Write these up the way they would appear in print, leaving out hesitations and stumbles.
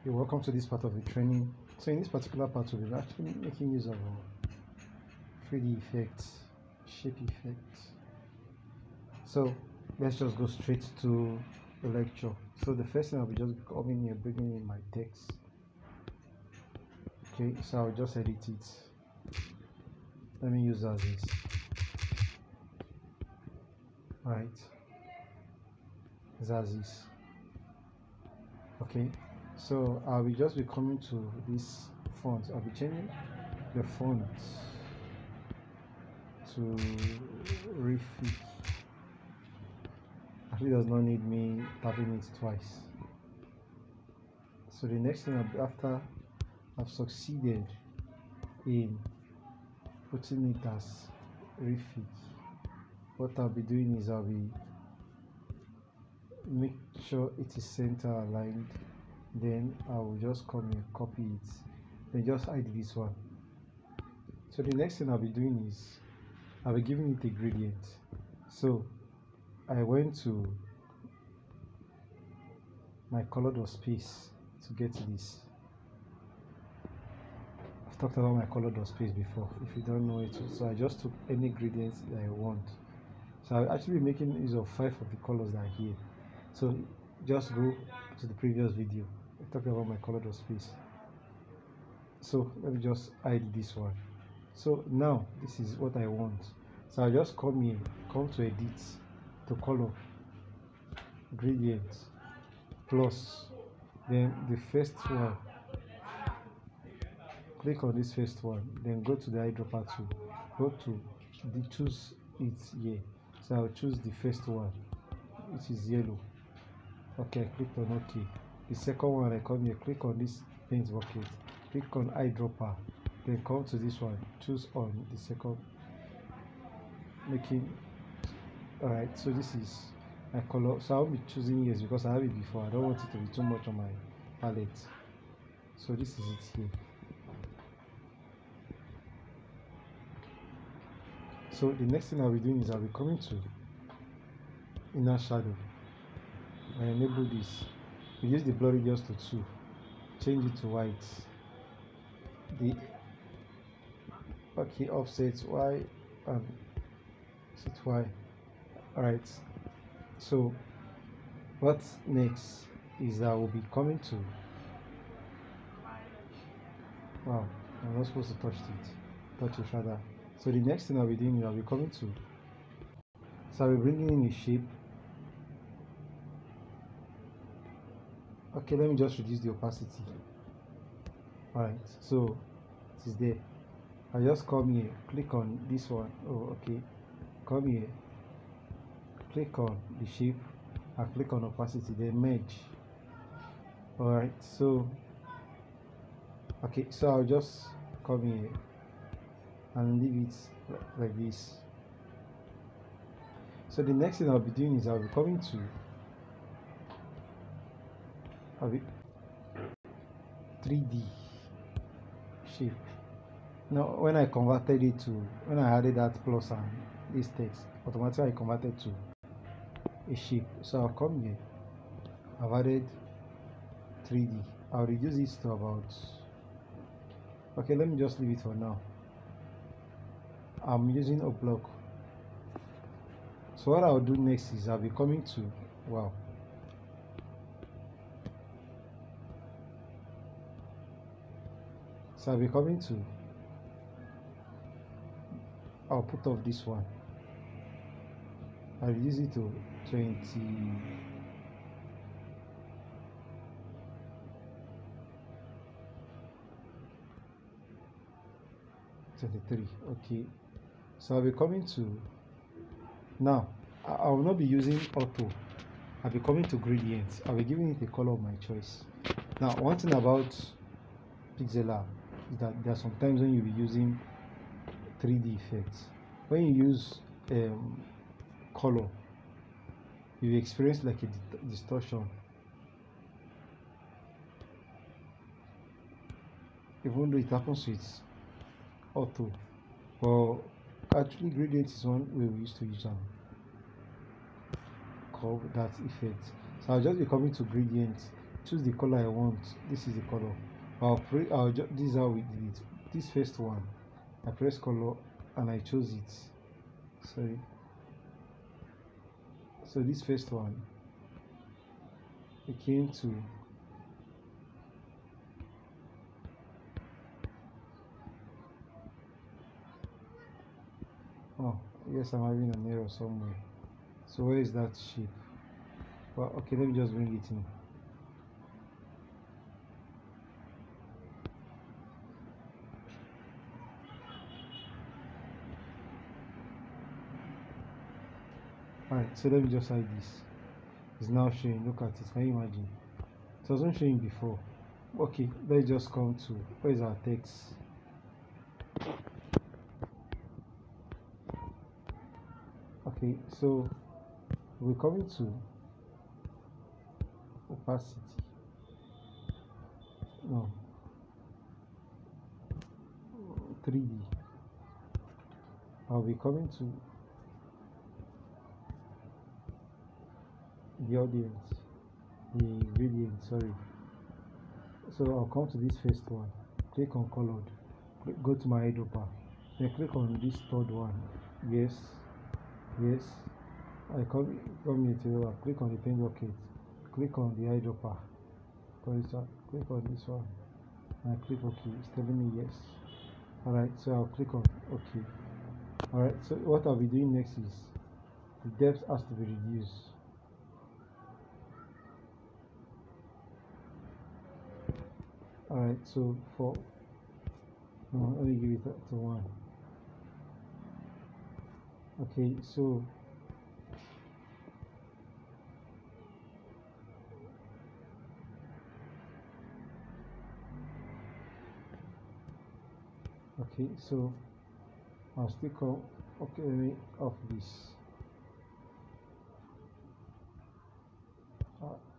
You're welcome to this part of the training. So in this particular part, we'll be actually making use of 3D effects, shape effects. So let's just go straight to the lecture. So the first thing I'll be just coming here, bringing in my text. Okay, so I'll just edit it. Let me use as is. Right, as is. Okay, so I'll be just be coming to this font. I'll be changing the font to refit. Actually does not need me tapping it twice. So the next thing after I've succeeded in putting it as refit, what I'll be doing is I'll be make sure it is center aligned. Then I will just come and copy it, then just hide this one. So the next thing I'll be doing is I'll be giving it a gradient. So I went to my colored space to get this. I've talked about my colored space before, if you don't know it. So I just took any gradients that I want. So I'll actually be making use of 5 of the colors that are here. So just go to the previous video. I talked about my colored space. So let me just hide this one. So now this is what I want. So I just come here, come to edit, to color, gradient, plus, then the first one, click on this first one, then go to the eyedropper tool, go to the choose it here. So I'll choose the first one, which is yellow. Okay, I clicked on OK. The second one, I come here, click on this paint bucket, click on eyedropper, then come to this one, choose on the second, making. Alright, so this is my color. So I'll be choosing yes because I have it before. I don't want it to be too much on my palette. So this is it here. So the next thing I'll be doing is I'll be coming to inner shadow. I enable this. Reduce the blurry just to 2. Change it to white. The offset Y and set Y. Alright. So what's next is I will be coming to. Wow, I'm not supposed to touch it rather. So the next thing I'll be doing is I'll be coming to. So I'll be bringing in a shape. Okay, let me just reduce the opacity. Alright, so it is there. I just come here, click on this one. Oh, okay. Come here, click on the shape, and click on opacity, then merge. Alright, so okay, so I'll just come here and leave it like this. So the next thing I'll be doing is I'll be coming to 3D shape. Now when I converted it to, when I added that plus and this text, automatically I converted to a shape. So I'll come here, I've added 3D. I'll reduce it to about, okay, let me just leave it for now. I'm using a block. So what I'll do next is I'll be coming to, wow, so I'll be coming to, I'll put off this one. I'll reduce it to 20. 23. Okay, so I'll be coming to, now I will not be using auto. I'll be coming to gradients. I'll be giving it a color of my choice. Now one thing about Pixellab is that there are sometimes when you'll be using 3D effects. When you use color, you experience like a distortion, even though it happens with auto. Well, actually gradient is one way we used to use call that effect. So I'll just be coming to gradient choose the color I want. This is the color. This is how we did it. This first one, I press color and I chose it. Sorry. So this first one, it came to yes, I'm having an error somewhere. So where is that shape? Well, okay, let me just bring it in. Alright, so let me just hide this. It's now showing. Look at it. Can you imagine? It wasn't showing before. Okay, let's just come to where is our text? Okay, so we're coming to opacity. No, 3D. I'll be coming to the audience, the gradient, sorry. So I'll come to this first one, click on colored, go to my eyedropper, then click on this third one. Yes, I come here to click on the pen bucket, click on the eyedropper, click on this one, and click OK. It's telling me yes. Alright, so I'll click on OK. Alright, so what I'll be doing next is the depth has to be reduced. Alright, so let me give it to 1. Okay, so I'll still call. Okay, let me off this.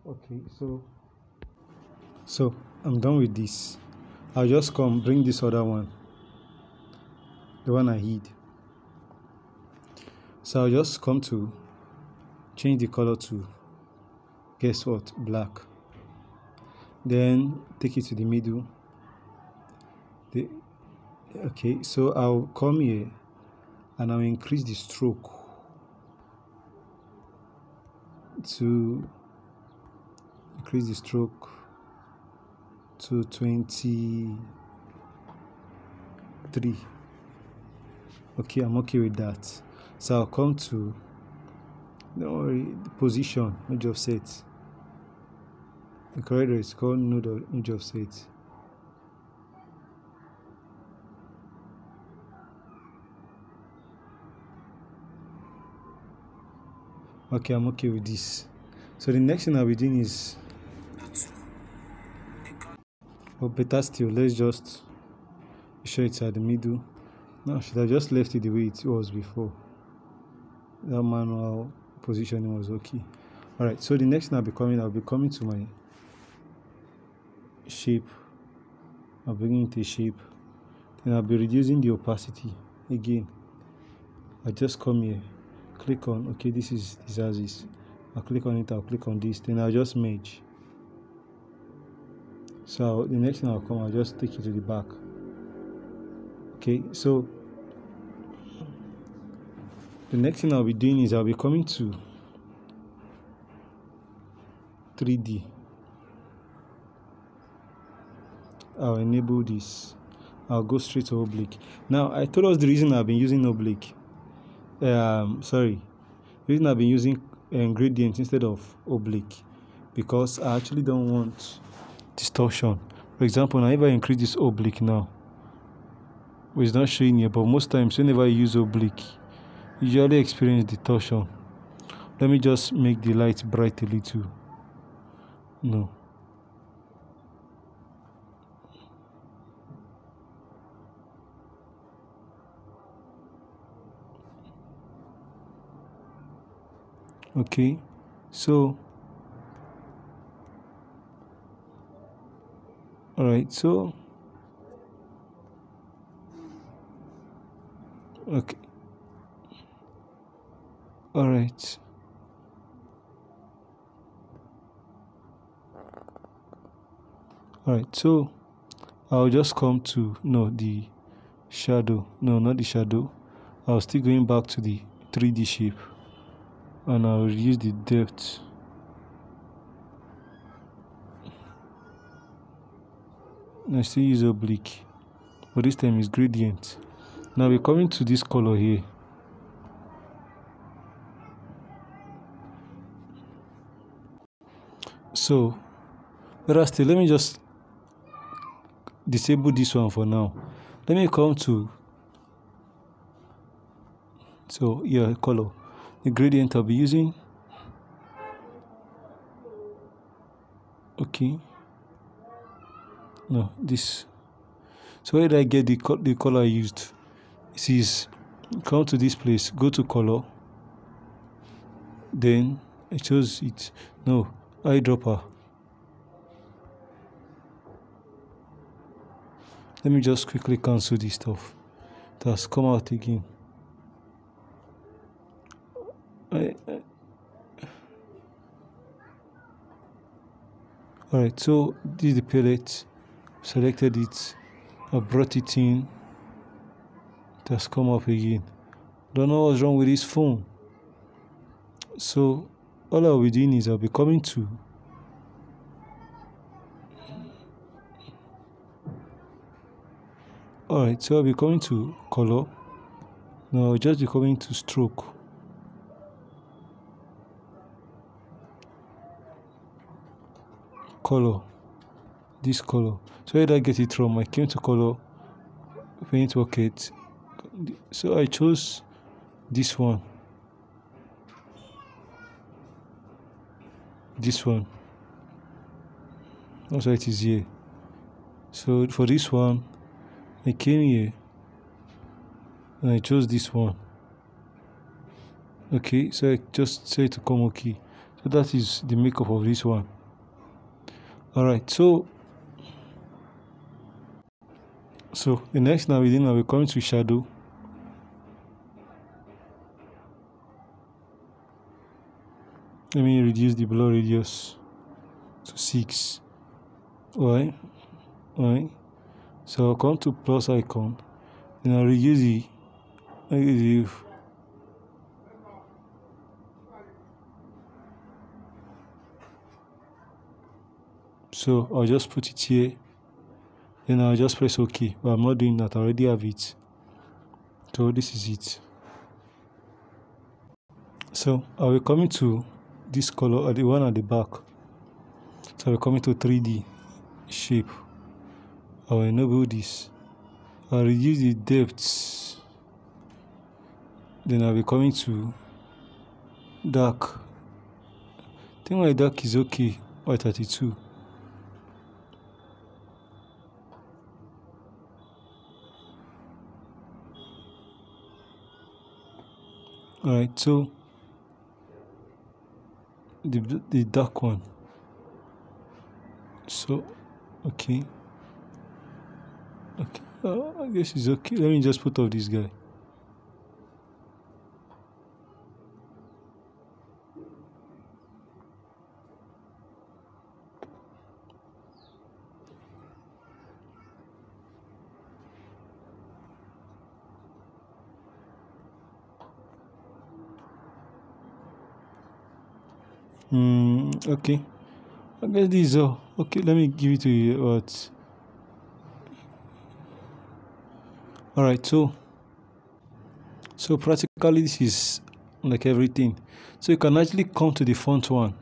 Okay, so I'm done with this. I'll just bring this other one, the one I hid. So I'll just come to change the color to, guess what, black. Then take it to the middle. Okay, so I'll come here and I'll increase the stroke to 23. Okay, I'm okay with that. So I'll come to, don't worry, the position, node offset. The corridor is called node offset. Okay, I'm okay with this. So the next thing I'll be doing is, or better still, let's just show it at the middle. No, I should have just left it the way it was before. That manual positioning was okay. Alright, so the next thing I'll be coming to my shape. I'll bring it a shape. Then I'll be reducing the opacity again. I just come here, click on, okay, this is Xerxes. I'll click on it, I'll click on this, then I'll just merge. So the next thing I'll just take it to the back. Okay, so the next thing I'll be doing is I'll be coming to 3D. I'll enable this. I'll go straight to oblique. Now, I told us the reason I've been using oblique. The reason I've been using gradient instead of oblique, because I actually don't want distortion. For example, now if I increase this oblique now, which is not showing here, but most times whenever I use oblique, you usually experience distortion. Let me just make the light bright a little. No. Okay, so alright, so okay, alright, Alright, so I'll just come to the shadow. No, not the shadow. I'll still going back to the 3D shape, and I'll reduce the depth. And I still use oblique, but this time is gradient. Now we're coming to this color here. So, but still, let me just disable this one for now. Let me come to color. The gradient I'll be using. Okay. No, this. So where did I get the color I used? It is come to this place, go to color. Then I chose it. No, eyedropper. Let me just quickly cancel this stuff. It has come out again. Alright, so this is the palette. Selected it. I brought it in. It has come up again. Don't know what's wrong with this phone. So all I'll be doing is I'll be coming to alright, so I'll be coming to color. Now I'll just be coming to stroke. Color. This color. So where did I get it from? I came to color, paint bucket. So I chose this one. This one. That's why it is here. So for this one, I came here and I chose this one. Okay, so I just say to come okay. So that is the makeup of this one. Alright, so the next now we're coming to shadow. Let me reduce the blur radius to 6. Alright. So I'll come to plus icon, and I'll reduce the so I'll just put it here, then I'll just press OK. But I'm not doing that, I already have it. So this is it. So I'll be coming to this color, or the one at the back. So I'll be coming to 3D shape. I'll enable this. I'll reduce the depths. Then I'll be coming to dark. I think my dark is okay, or 32. Alright, so the dark one. So okay. I guess it's okay. Let me just put off this guy. Okay. I guess this is all. Okay, let me give it to you. Alright, so practically this is like everything. So you can actually come to the front one,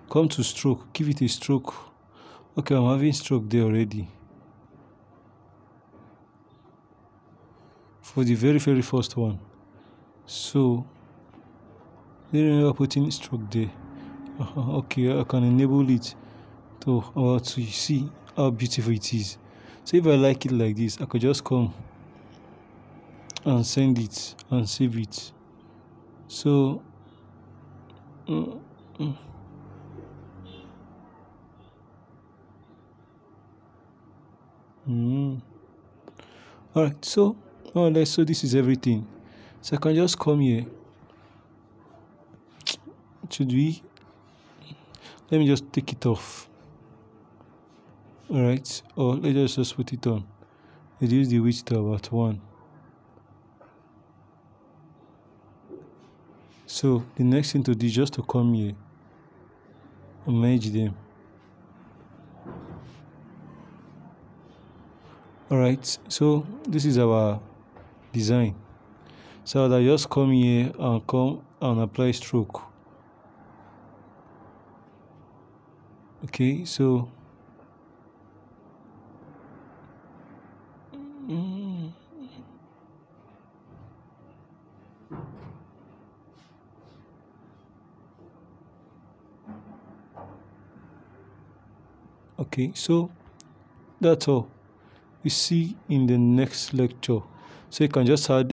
come to stroke, give it a stroke. Okay, I'm having stroke there already. For the very first one. So then we are putting stroke there. Okay, I can enable it to see how beautiful it is. So if I like it like this, I could just come and send it and save it. So alright, so more or less, so this is everything. So I can just come here. Let me just take it off. Alright, or let's just put it on. Reduce the width to about 1. So the next thing to do is just to come here and merge them. Alright, so this is our design. So I just come here and come and apply stroke. Okay, so okay, so that's all. We see in the next lecture. So you can just add